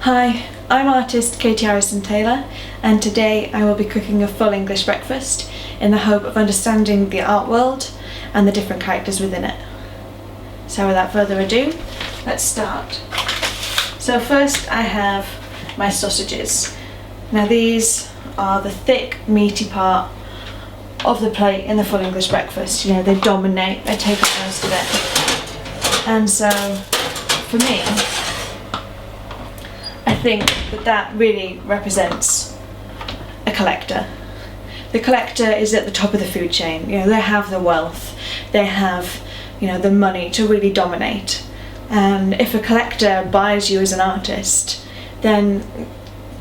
Hi, I'm artist Katie Harrison Taylor, and today I will be cooking a full English breakfast in the hope of understanding the art world and the different characters within it. So without further ado, let's start. So first I have my sausages. Now these are the thick, meaty part of the plate in the full English breakfast. You know, they dominate, they take up most of it. And so for me, I think that really represents a collector. The collector is at the top of the food chain. You know, they have the wealth, they have, the money to really dominate. And if a collector buys you as an artist, then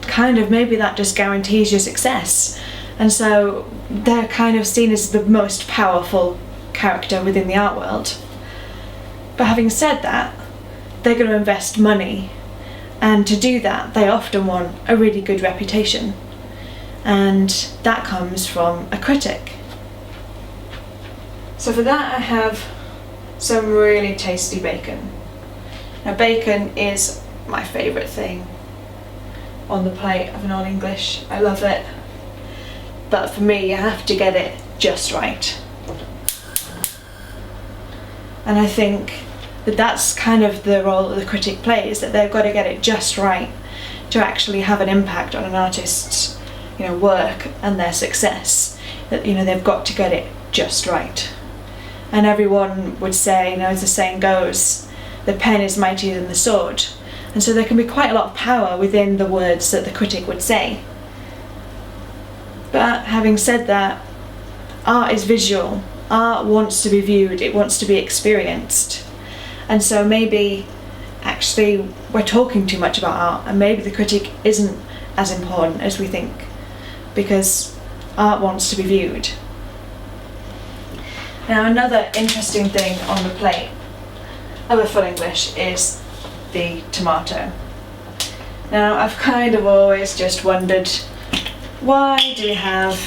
kind of maybe that just guarantees your success. And so they're kind of seen as the most powerful character within the art world. But having said that, they're going to invest money. And to do that, they often want a really good reputation. And that comes from a critic. So for that I have some really tasty bacon. Now bacon is my favourite thing on the plate of an All English. I love it. But for me, you have to get it just right. And I think that's kind of the role that the critic plays, that they've got to get it just right to actually have an impact on an artist's work and their success. That they've got to get it just right. And everyone would say, as the saying goes, the pen is mightier than the sword. And so there can be quite a lot of power within the words that the critic would say. But having said that, art is visual. Art wants to be viewed, it wants to be experienced. And so maybe actually we're talking too much about art, and maybe the critic isn't as important as we think, because art wants to be viewed. Now another interesting thing on the plate of a full English is the tomato. Now I've kind of always just wondered, why do we have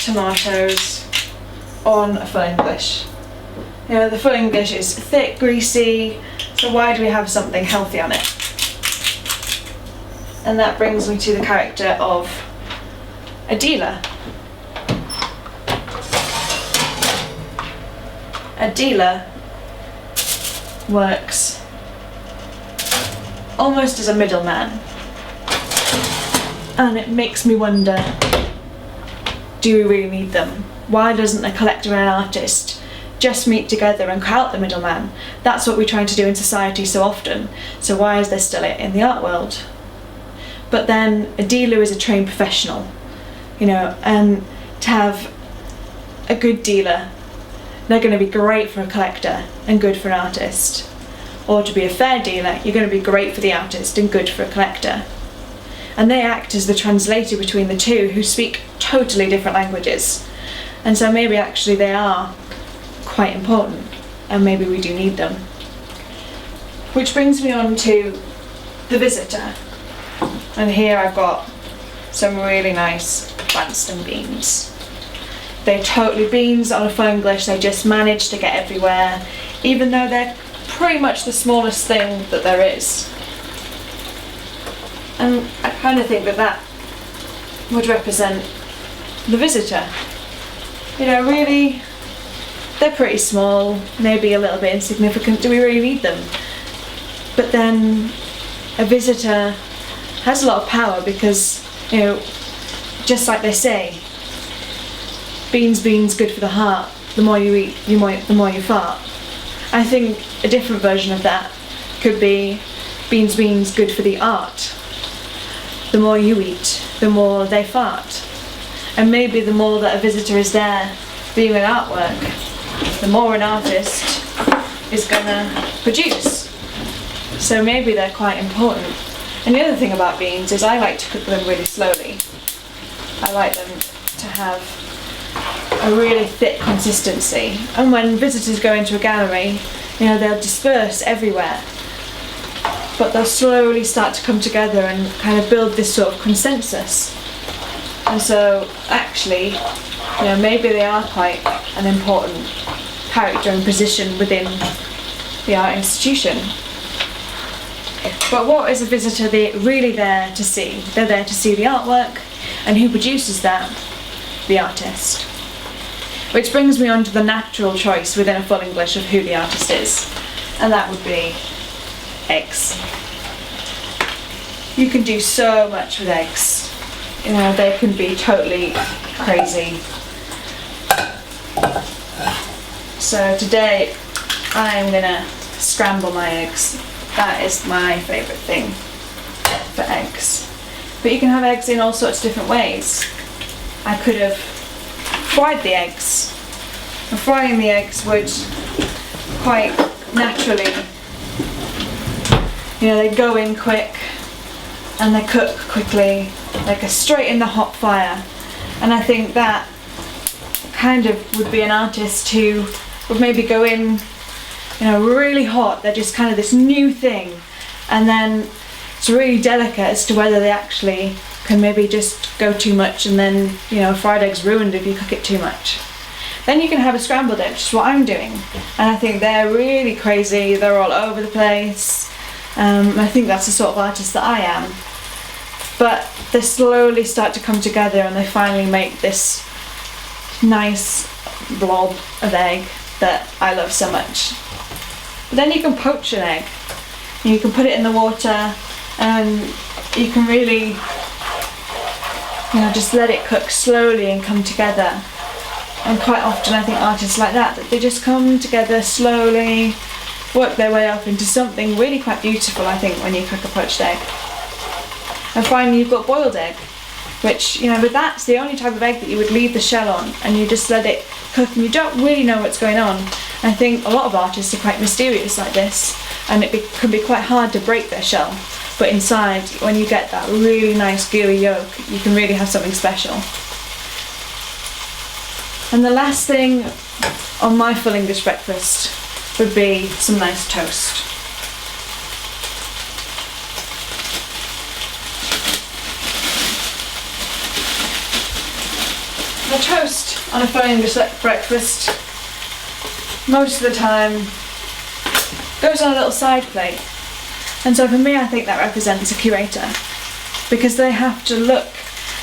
tomatoes on a full English? The full English is thick, greasy, so why do we have something healthy on it? And that brings me to the character of Adela. Adela works almost as a middleman, and it makes me wonder, do we really need them? Why doesn't a collector and an artist just meet together and cut out the middleman? That's what we're trying to do in society so often, so why is there still it in the art world? But then a dealer is a trained professional, and to have a good dealer, they're going to be great for a collector and good for an artist. Or to be a fair dealer, you're going to be great for the artist and good for a collector. And they act as the translator between the two, who speak totally different languages. And so maybe actually they are quite important, and maybe we do need them. Which brings me on to the visitor. And here I've got some really nice Branston beans. They're totally beans on a full English. They just manage to get everywhere, even though they're pretty much the smallest thing that there is. And I kind of think that would represent the visitor. Really, they're pretty small, maybe a little bit insignificant. Do we really need them? But then a visitor has a lot of power, because, just like they say, beans, good for the heart. The more you eat, the more you fart. I think a different version of that could be beans, good for the art. The more you eat, the more they fart. And maybe the more that a visitor is there viewing artwork, the more an artist is gonna produce. So maybe they're quite important. And the other thing about beans is I like to cook them really slowly. I like them to have a really thick consistency. And when visitors go into a gallery, they'll disperse everywhere. But they'll slowly start to come together and kind of build this sort of consensus. And so actually, maybe they are quite an important character and position within the art institution. But what is a visitor really there to see? They're there to see the artwork, and who produces that? The artist. Which brings me on to the natural choice within a full English of who the artist is, and that would be eggs. You can do so much with eggs. You know, they can be totally crazy. So today I'm gonna scramble my eggs. That is my favourite thing for eggs. But you can have eggs in all sorts of different ways. I could have fried the eggs. And frying the eggs would quite naturally, you know, they go in quick and they cook quickly, they go straight in the hot fire. And I think that kind of would be an artist who would maybe go in, you know, really hot. They're just kind of this new thing, and then it's really delicate as to whether they actually can maybe just go too much, and then, you know, a fried egg's ruined if you cook it too much. Then you can have a scrambled egg, which is what I'm doing, and I think they're really crazy. They're all over the place. I think that's the sort of artist that I am. But they slowly start to come together, and they finally make this nice blob of egg that I love so much. But then you can poach an egg. You can put it in the water, and you can really, you know, just let it cook slowly and come together. And quite often I think artists like that they just come together slowly, work their way up into something really quite beautiful, I think, when you cook a poached egg. And finally you've got boiled egg, which, you know, but that's the only type of egg that you would leave the shell on, and you just let it cook, and you don't really know what's going on. I think a lot of artists are quite mysterious like this, and it can be quite hard to break their shell. But inside, when you get that really nice gooey yolk, you can really have something special. And the last thing on my full English breakfast would be some nice toast. The toast on a full English breakfast, most of the time, goes on a little side plate. And so for me, I think that represents a curator, because they have to look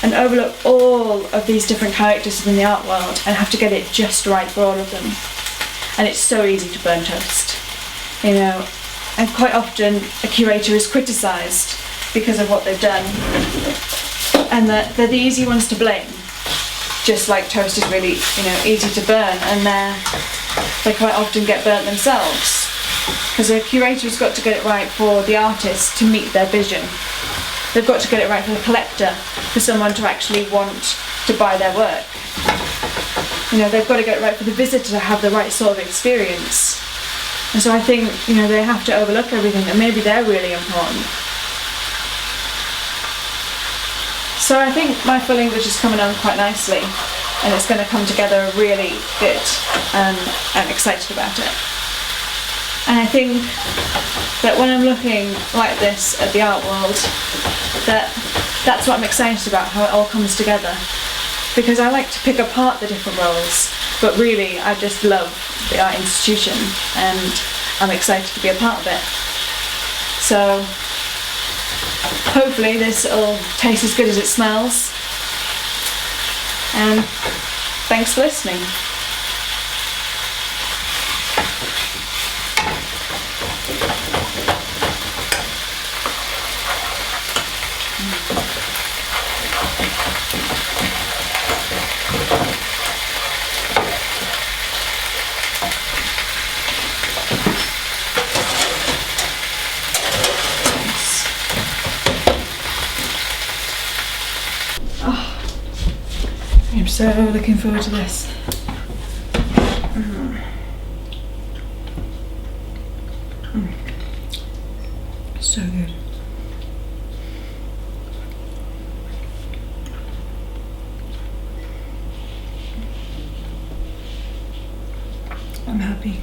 and overlook all of these different characters within the art world and have to get it just right for all of them. And it's so easy to burn toast, you know, and quite often a curator is criticised because of what they've done, and that they're the easy ones to blame, just like toast is really, you know, easy to burn, and they quite often get burnt themselves, because a curator's got to get it right for the artist to meet their vision. They've got to get it right for the collector, for someone to actually want to buy their work. You know, they've got to get it right for the visitor to have the right sort of experience. And so I think, you know, they have to overlook everything, and maybe they're really important. So I think my full English is coming on quite nicely, and it's going to come together really good, and I'm excited about it. And I think that when I'm looking like this at the art world, that's what I'm excited about, how it all comes together. Because I like to pick apart the different roles, but really I just love the art institution, and I'm excited to be a part of it. So hopefully this will taste as good as it smells, and thanks for listening. I'm so looking forward to this. So good. I'm happy.